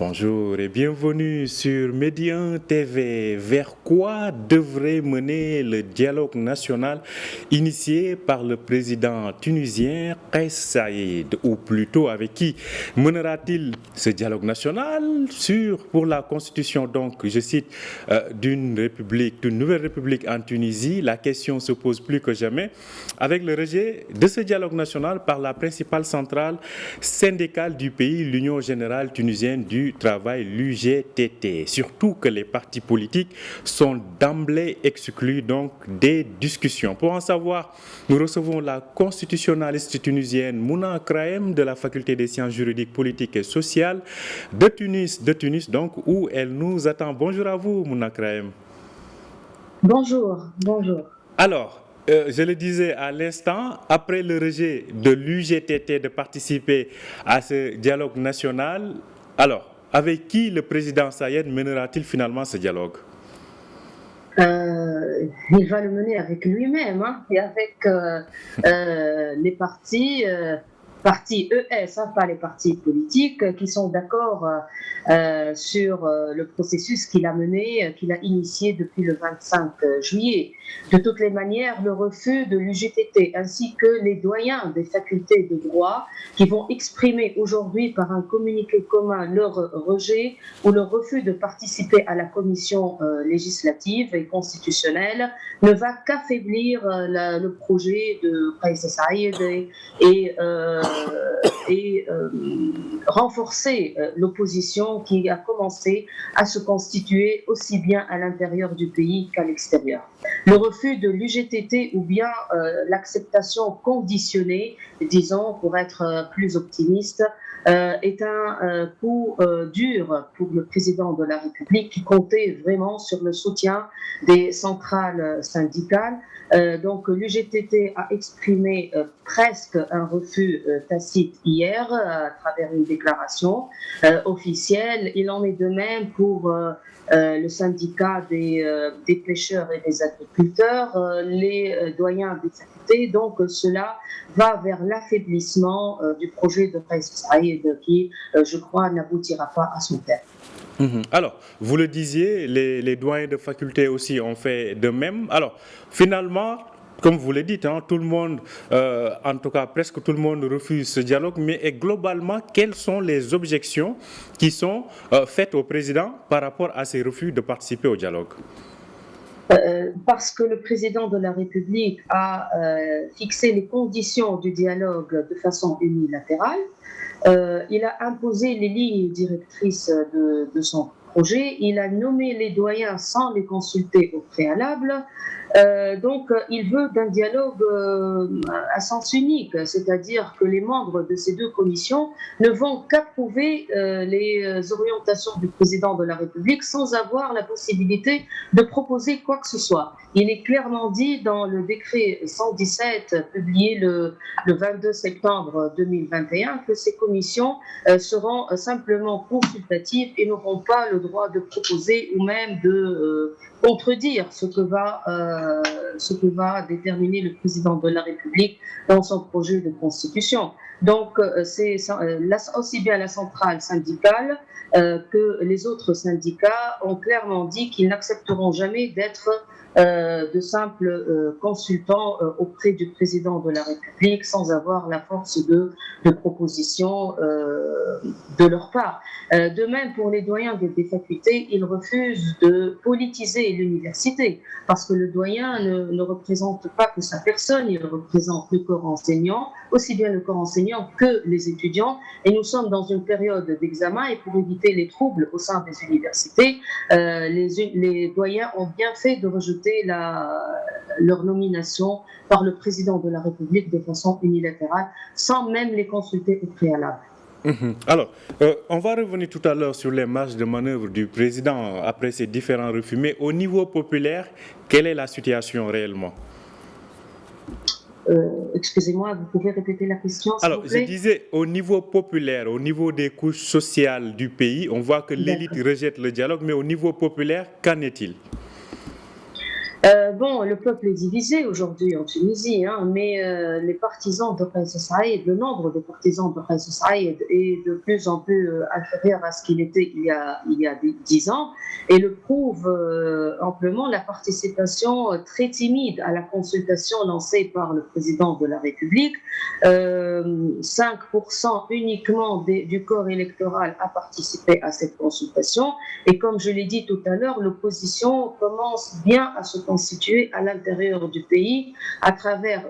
Bonjour et bienvenue sur Médien TV. Vers quoi devrait mener le dialogue national initié par le président tunisien Kais Saied, ou plutôt avec qui mènera-t-il ce dialogue national pour la constitution, donc je cite, d'une nouvelle république en Tunisie? La question se pose plus que jamais avec le rejet de ce dialogue national par la principale centrale syndicale du pays, l'Union générale tunisienne du travail, l'UGTT. Surtout que les partis politiques sont d'emblée exclus donc des discussions. Pour en savoir, nous recevons la constitutionnaliste tunisienne Mouna Krahem de la faculté des sciences juridiques, politiques et sociales de Tunis donc, où elle nous attend. Bonjour à vous, Mouna Krahem. Bonjour. Alors, je le disais à l'instant, après le rejet de l'UGTT de participer à ce dialogue national, alors, avec qui le président Saied mènera-t-il finalement ce dialogue? Il va le mener avec lui-même et avec les partis ES, pas les partis politiques, qui sont d'accord sur le processus qu'il a mené, qu'il a initié depuis le 25 juillet. De toutes les manières, le refus de l'UGTT ainsi que les doyens des facultés de droit qui vont exprimer aujourd'hui par un communiqué commun leur rejet ou leur refus de participer à la commission législative et constitutionnelle ne va qu'affaiblir le projet de Kais Saied et renforcer l'opposition qui a commencé à se constituer aussi bien à l'intérieur du pays qu'à l'extérieur. Le refus de l'UGTT ou bien l'acceptation conditionnée, disons pour être plus optimiste, est un coup dur pour le président de la République qui comptait vraiment sur le soutien des centrales syndicales. Donc l'UGTT a exprimé presque un refus tacite hier à travers une déclaration officielle. Il en est de même pour le syndicat des pêcheurs et des agriculteurs, les doyens des facultés. Donc cela va vers l'affaiblissement du projet de Kais Saied qui, je crois, n'aboutira pas à son terme. Alors, vous le disiez, les doyens de faculté aussi ont fait de même. Alors, finalement, comme vous le dites, tout le monde, en tout cas presque tout le monde refuse ce dialogue, mais globalement, quelles sont les objections qui sont faites au président par rapport à ces refus de participer au dialogue? Parce que le président de la République a fixé les conditions du dialogue de façon unilatérale. Il a imposé les lignes directrices de son projet, il a nommé les doyens sans les consulter au préalable. Donc, il veut d'un dialogue à sens unique, c'est-à-dire que les membres de ces deux commissions ne vont qu'approuver les orientations du président de la République sans avoir la possibilité de proposer quoi que ce soit. Il est clairement dit dans le décret 117 publié le 22 septembre 2021 que ces commissions seront simplement consultatives et n'auront pas le droit de proposer ou même de contredire ce que va déterminer le président de la République dans son projet de constitution. Donc, c'est aussi bien la centrale syndicale que les autres syndicats ont clairement dit qu'ils n'accepteront jamais d'être de simples consultants auprès du président de la République sans avoir la force de proposition de leur part. De même, pour les doyens des facultés, ils refusent de politiser l'université parce que le doyen ne représente pas que sa personne, il représente le corps enseignant, aussi bien le corps enseignant que les étudiants. Et nous sommes dans une période d'examen et pour éviter les troubles au sein des universités, les doyens ont bien fait de rejeter leur nomination par le président de la République de façon unilatérale, sans même les consulter au préalable. Alors, on va revenir tout à l'heure sur les marges de manœuvre du président après ces différents refus, mais au niveau populaire, quelle est la situation réellement? Excusez-moi, vous pouvez répéter la question, s'il Alors, vous plaît? je disais, au niveau populaire, au niveau des couches sociales du pays, on voit que l'élite rejette le dialogue, mais au niveau populaire, qu'en est-il? Bon, le peuple est divisé aujourd'hui en Tunisie, hein, mais les partisans de Kais Saïed, le nombre de partisans de Kais Saïed est de plus en plus inférieur à ce qu'il était il y a 10 ans, et le prouve amplement la participation très timide à la consultation lancée par le président de la République. 5% uniquement du corps électoral a participé à cette consultation, et comme je l'ai dit tout à l'heure, l'opposition commence bien à se constituer à l'intérieur du pays à travers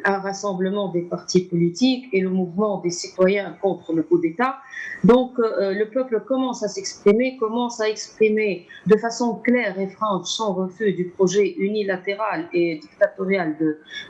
un rassemblement des partis politiques et le mouvement des citoyens contre le coup d'État. Donc le peuple commence à s'exprimer, commence à exprimer de façon claire et franche son refus du projet unilatéral et dictatorial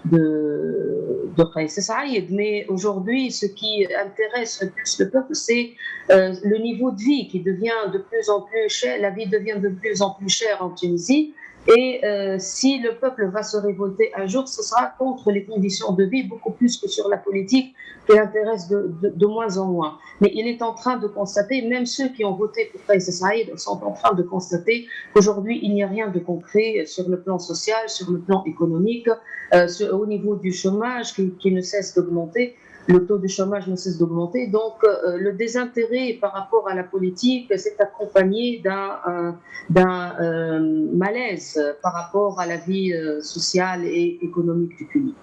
de Kais Saïed. Mais aujourd'hui, ce qui intéresse le plus le peuple, c'est le niveau de vie qui devient de plus en plus cher, la vie devient de plus en plus chère en Tunisie. Et si le peuple va se révolter un jour, ce sera contre les conditions de vie, beaucoup plus que sur la politique qui l'intéresse de moins en moins. Mais il est en train de constater, même ceux qui ont voté pour Kais Saïed sont en train de constater qu'aujourd'hui, il n'y a rien de concret sur le plan social, sur le plan économique, au niveau du chômage qui ne cesse d'augmenter. Le taux de chômage ne cesse d'augmenter. Donc, le désintérêt par rapport à la politique s'est accompagné d'un malaise par rapport à la vie sociale et économique du pays.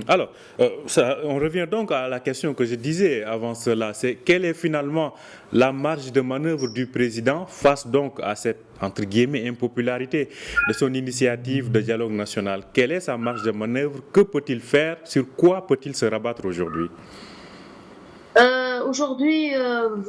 Alors, on revient donc à la question que je disais avant cela, c'est quelle est finalement la marge de manœuvre du président face donc à cette, entre guillemets, impopularité de son initiative de dialogue national? Quelle est sa marge de manœuvre? Que peut-il faire? Sur quoi peut-il se rabattre aujourd'hui? Aujourd'hui,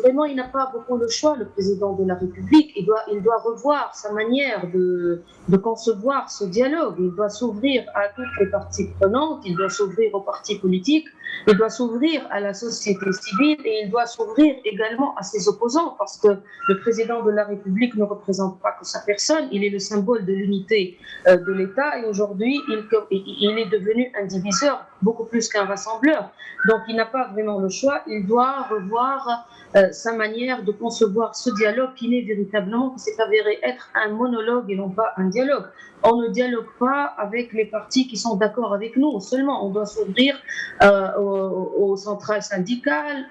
vraiment, il n'a pas beaucoup le choix, le président de la République. Il doit revoir sa manière de concevoir ce dialogue. Il doit s'ouvrir à toutes les parties prenantes, il doit s'ouvrir aux partis politiques, il doit s'ouvrir à la société civile et il doit s'ouvrir également à ses opposants parce que le président de la République ne représente pas que sa personne, il est le symbole de l'unité de l'État et aujourd'hui, il est devenu un diviseur beaucoup plus qu'un rassembleur. Donc, il n'a pas vraiment le choix. Il doit revoir sa manière de concevoir ce dialogue qui n'est véritablement, qui s'est avéré être un monologue et non pas un dialogue. On ne dialogue pas avec les partis qui sont d'accord avec nous seulement. On doit s'ouvrir aux centrales syndicales,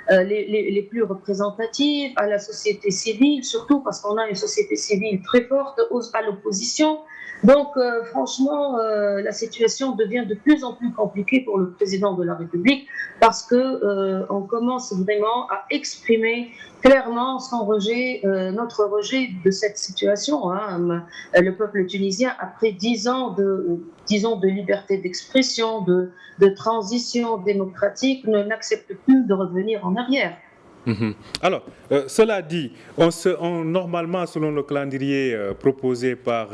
les plus représentatives, à la société civile, surtout parce qu'on a une société civile très forte, à l'opposition. Donc, franchement, la situation devient de plus en plus compliquée pour le président de la République parce que on commence vraiment à exprimer clairement son rejet, notre rejet de cette situation. Hein. Le peuple tunisien, après 10 ans de liberté d'expression, de transition démocratique, n'accepte plus de revenir en arrière. Alors, cela dit, normalement, selon le calendrier proposé par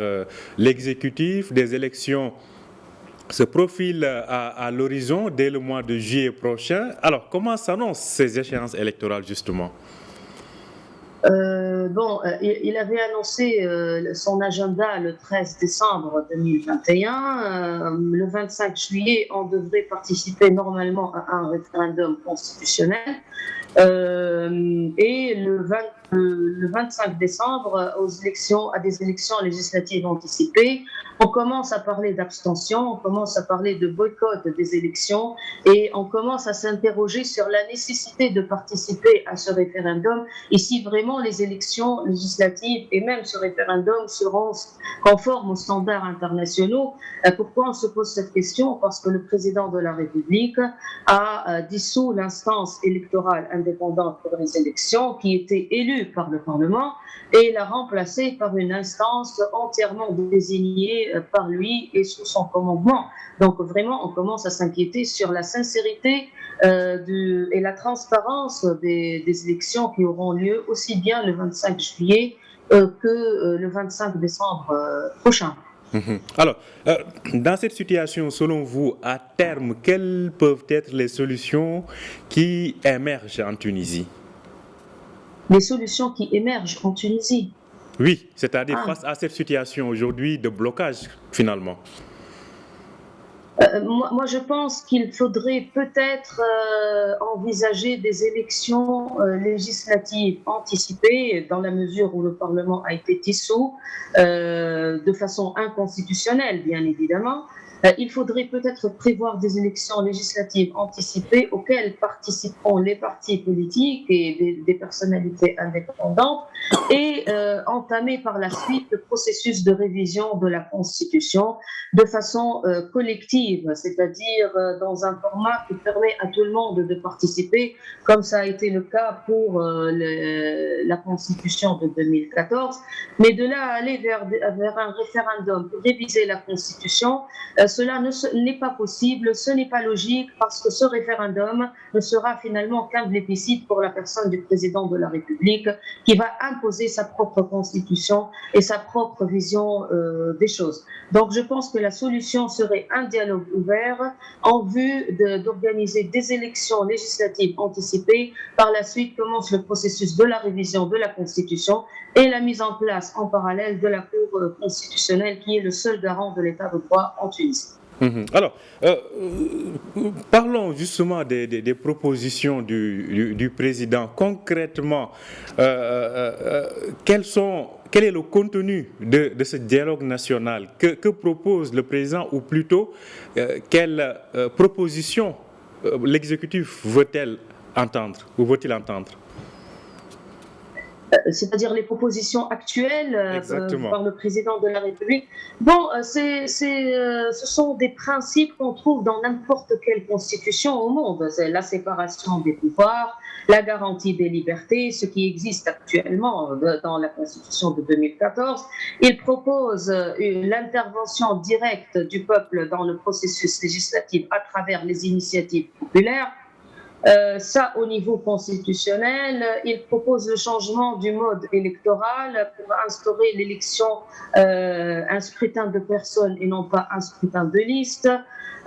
l'exécutif, des élections se profilent à l'horizon dès le mois de juillet prochain. Alors, comment s'annoncent ces échéances électorales, justement? Il avait annoncé son agenda le 13 décembre 2021. Le 25 juillet, on devrait participer normalement à un référendum constitutionnel. Et le 25 décembre, à des élections législatives anticipées, on commence à parler d'abstention, on commence à parler de boycott des élections et on commence à s'interroger sur la nécessité de participer à ce référendum et si vraiment les élections législatives et même ce référendum seront conformes aux standards internationaux. Pourquoi on se pose cette question? Parce que le président de la République a dissous l'instance électorale indépendante pour les élections qui était élue par le Parlement et l'a remplacée par une instance entièrement désignée par lui et sous son commandement. Donc vraiment, on commence à s'inquiéter sur la sincérité et la transparence des élections qui auront lieu aussi bien le 25 juillet que le 25 décembre prochain. Alors, dans cette situation, selon vous, à terme, quelles peuvent être les solutions qui émergent en Tunisie? Les solutions qui émergent en Tunisie? Oui, c'est-à-dire face à cette situation aujourd'hui de blocage, finalement. Moi, je pense qu'il faudrait peut-être envisager des élections législatives anticipées dans la mesure où le Parlement a été dissous de façon inconstitutionnelle, bien évidemment. Il faudrait peut-être prévoir des élections législatives anticipées auxquelles participeront les partis politiques et des personnalités indépendantes et entamer par la suite le processus de révision de la Constitution de façon collective, c'est-à-dire dans un format qui permet à tout le monde de participer, comme ça a été le cas pour la Constitution de 2014, mais de là à aller vers un référendum pour réviser la Constitution, cela n'est pas possible, ce n'est pas logique, parce que ce référendum ne sera finalement qu'un plébiscite pour la personne du président de la République qui va imposer sa propre Constitution et sa propre vision des choses. Donc je pense que la solution serait un dialogue ouvert en vue d'organiser des élections législatives anticipées. Par la suite commence le processus de la révision de la Constitution et la mise en place en parallèle de la Cour constitutionnelle qui est le seul garant de l'état de droit en Tunisie. Alors, parlons justement des propositions du président. Concrètement, quel est le contenu de ce dialogue national? Que propose le président, ou plutôt, quelle proposition l'exécutif veut-il entendre? C'est-à-dire les propositions actuelles par le président de la République. Bon, ce sont des principes qu'on trouve dans n'importe quelle constitution au monde. C'est la séparation des pouvoirs, la garantie des libertés, ce qui existe actuellement dans la Constitution de 2014. Il propose l'intervention directe du peuple dans le processus législatif à travers les initiatives populaires. Ça, au niveau constitutionnel, il propose le changement du mode électoral pour instaurer l'élection, un scrutin de personnes et non pas un scrutin de liste.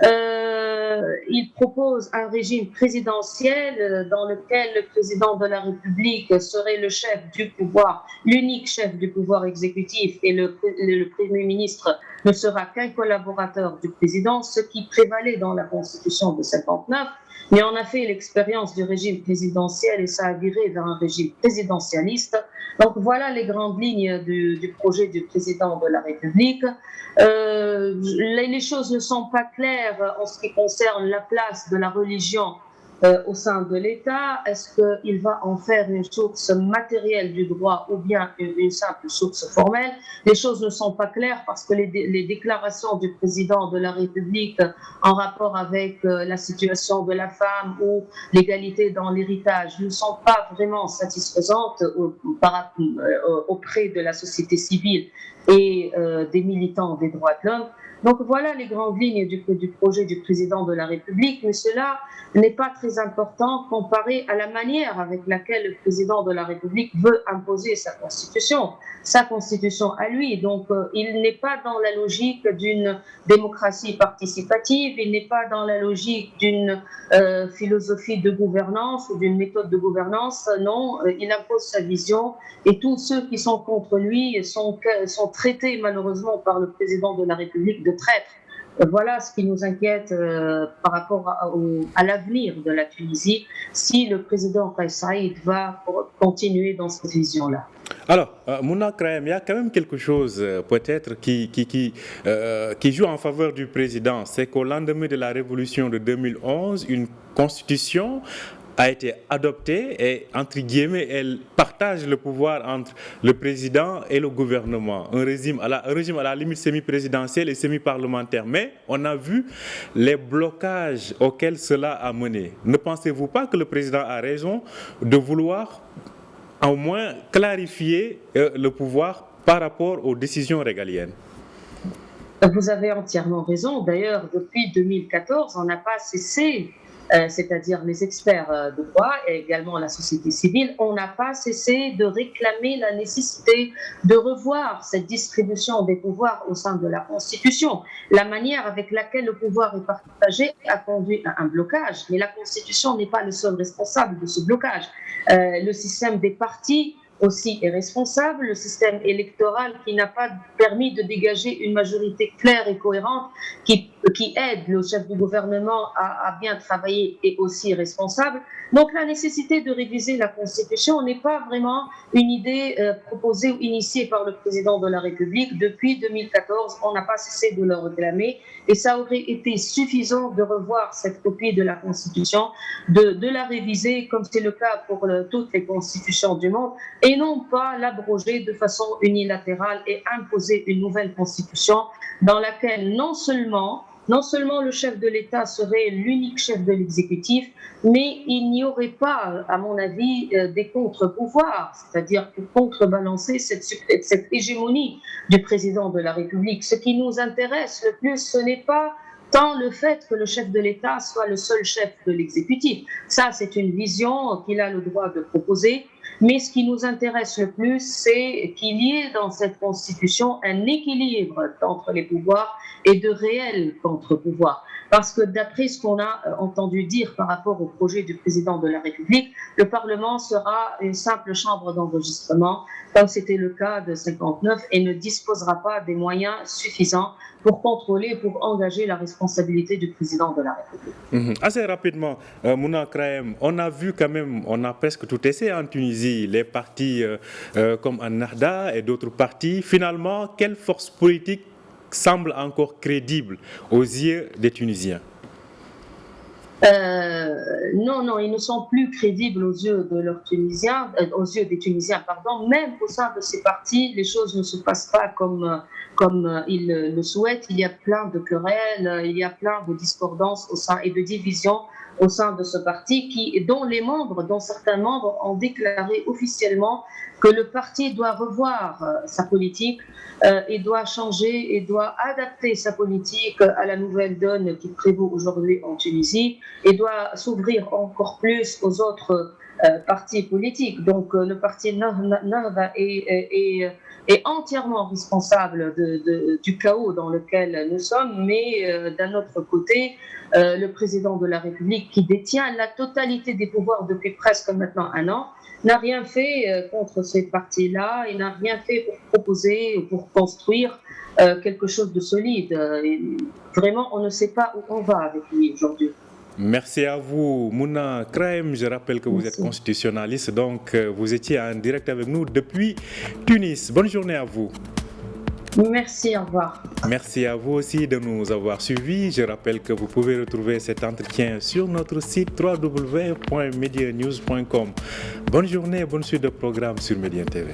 Il propose un régime présidentiel dans lequel le président de la République serait le chef du pouvoir, l'unique chef du pouvoir exécutif, et le Premier ministre ne sera qu'un collaborateur du président, ce qui prévalait dans la Constitution de 1959. Mais on a fait l'expérience du régime présidentiel et ça a viré vers un régime présidentialiste. Donc voilà les grandes lignes du projet du président de la République. Les choses ne sont pas claires en ce qui concerne la place de la religion au sein de l'État. Est-ce qu'il va en faire une source matérielle du droit ou bien une simple source formelle? Les choses ne sont pas claires parce que les déclarations du président de la République en rapport avec la situation de la femme ou l'égalité dans l'héritage ne sont pas vraiment satisfaisantes auprès de la société civile et des militants des droits de l'homme. Donc voilà les grandes lignes du projet du président de la République, mais cela n'est pas très important comparé à la manière avec laquelle le président de la République veut imposer sa constitution à lui. Donc il n'est pas dans la logique d'une démocratie participative, il n'est pas dans la logique d'une philosophie de gouvernance ou d'une méthode de gouvernance. Non, il impose sa vision et tous ceux qui sont contre lui sont traités malheureusement par le président de la République de traîtres. Voilà ce qui nous inquiète par rapport à l'avenir de la Tunisie, si le président Kais Saïed va continuer dans cette vision-là. Alors, Mouna Krahem, il y a quand même quelque chose peut-être qui joue en faveur du président. C'est qu'au lendemain de la révolution de 2011, une constitution a été adoptée et, entre guillemets, elle partage le pouvoir entre le président et le gouvernement. Un régime à la limite semi-présidentiel et semi-parlementaire. Mais on a vu les blocages auxquels cela a mené. Ne pensez-vous pas que le président a raison de vouloir au moins clarifier le pouvoir par rapport aux décisions régaliennes? Vous avez entièrement raison. D'ailleurs, depuis 2014, on n'a pas cessé, c'est-à-dire les experts de droit et également la société civile, on n'a pas cessé de réclamer la nécessité de revoir cette distribution des pouvoirs au sein de la Constitution. La manière avec laquelle le pouvoir est partagé a conduit à un blocage, mais la Constitution n'est pas le seul responsable de ce blocage. Le système des partis aussi est responsable, le système électoral qui n'a pas permis de dégager une majorité claire et cohérente qui qui aide le chef du gouvernement à bien travailler est aussi responsable. Donc la nécessité de réviser la Constitution n'est pas vraiment une idée proposée ou initiée par le président de la République. Depuis 2014, on n'a pas cessé de le réclamer et ça aurait été suffisant de revoir cette copie de la Constitution, de la réviser comme c'est le cas pour toutes les constitutions du monde et non pas l'abroger de façon unilatérale et imposer une nouvelle Constitution dans laquelle non seulement le chef de l'État serait l'unique chef de l'exécutif, mais il n'y aurait pas, à mon avis, des contre-pouvoirs, c'est-à-dire pour contrebalancer cette hégémonie du président de la République. Ce qui nous intéresse le plus, ce n'est pas tant le fait que le chef de l'État soit le seul chef de l'exécutif. Ça, c'est une vision qu'il a le droit de proposer. Mais ce qui nous intéresse le plus, c'est qu'il y ait dans cette Constitution un équilibre entre les pouvoirs et de réels contre-pouvoirs. Parce que d'après ce qu'on a entendu dire par rapport au projet du président de la République, le Parlement sera une simple chambre d'enregistrement, comme c'était le cas de 59, et ne disposera pas des moyens suffisants pour contrôler, pour engager la responsabilité du président de la République. Assez rapidement, Mouna Krahem, on a vu quand même, on a presque tout essayé en Tunisie, les partis comme Ennahda et d'autres partis. Finalement, quelle force politique semble encore crédible aux yeux des Tunisiens? Non, ils ne sont plus crédibles aux yeux de leurs Tunisiens, aux yeux des Tunisiens, pardon. Même au sein de ces partis, les choses ne se passent pas comme ils le souhaitent. Il y a plein de querelles, il y a plein de discordances au sein et de divisions au sein de ce parti, dont certains membres ont déclaré officiellement que le parti doit revoir sa politique et doit changer et doit adapter sa politique à la nouvelle donne qui prévaut aujourd'hui en Tunisie et doit s'ouvrir encore plus aux autres partis politiques. Donc le parti Nahda est entièrement responsable du chaos dans lequel nous sommes, mais d'un autre côté, le président de la République, qui détient la totalité des pouvoirs depuis presque maintenant un an, n'a rien fait contre ces partis-là, il n'a rien fait pour proposer ou pour construire quelque chose de solide. Et vraiment, on ne sait pas où on va avec lui aujourd'hui. Merci à vous, Mouna Krahem. Je rappelle que vous êtes constitutionnaliste, donc vous étiez en direct avec nous depuis Tunis. Bonne journée à vous. Merci, au revoir. Merci à vous aussi de nous avoir suivis. Je rappelle que vous pouvez retrouver cet entretien sur notre site www.medianews.com. Bonne journée, bonne suite de programmes sur Média TV.